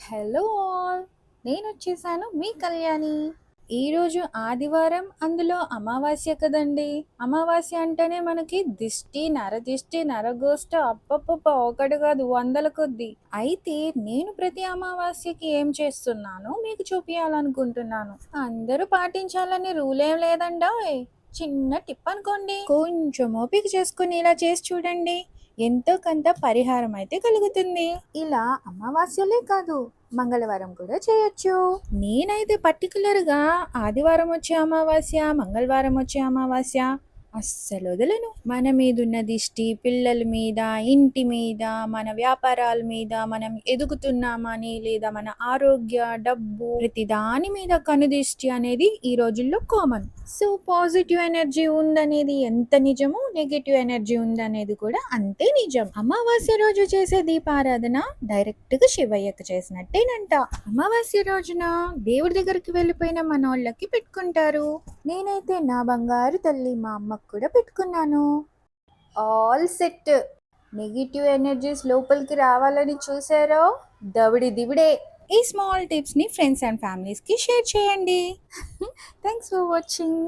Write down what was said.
Hello all! నేనొచ్చేసాను మీ కళ్యాణి. ఈరోజు ఆదివారం, అందులో అమావాస్య కదండీ! అమావాస్య అంటేనే మనకి దిష్టి, నరదిష్టి, నరఘోష అబ్బబ్బబ్బా! ఒకటి కాదు వందల కొద్దీ. అయితే నేను ప్రతి అమావాస్యకి ఏం చేస్తున్నానో మీకు చూపియాలనుకుంటున్నాను. అందరూ పాటించాలని రూలేం లేదండోయ్! చిన్న టిప్ అనుకోండి. కొంచెం ఓపిక చేసుకొని ఇలా చేసి చూడండి. ఎంతో కొంత పరిహారం అయితే కలుగుతుంది. ఇలా అమావాస్యలే కాదు, మంగళవారం కూడా చేయొచ్చు. నేనైతే పర్టికులర్గా ఆదివారం వచ్చే అమావాస్య, మంగళవారం వచ్చే అమావాస్య అస్సలు వదలను. మన మీదున్న దిష్టి పిల్లల మీద, ఇంటి మీద, మన వ్యాపారాల మీద, మనం ఎదుగుతున్నామని లేదా మన ఆరోగ్య, డబ్బు ప్రతి దాని మీద కనుదిష్టి అనేది ఈ రోజుల్లో కామన్. సో పాజిటివ్ ఎనర్జీ ఉందనేది ఎంత నిజమో, నెగిటివ్ ఎనర్జీ ఉందనేది కూడా అంతే నిజం. అమావాస్య రోజు చేసే దీపారాధన డైరెక్ట్ గా శివయ్యకు చేసినట్టేనంట. అమావాస్య రోజున దేవుడి దగ్గరికి వెళ్ళిపోయిన మనోళ్ళకి పెట్టుకుంటారు. నేనైతే నా బంగారు తల్లి మా అమ్మకు కూడా పెట్టుకున్నాను. All set. నెగిటివ్ ఎనర్జీస్ లోపలికి రావాలని చూసారో దవిడి దివిడే. ఈ స్మాల్ టిప్స్ని ఫ్రెండ్స్ అండ్ ఫ్యామిలీస్కి షేర్ చేయండి. Thanks for watching.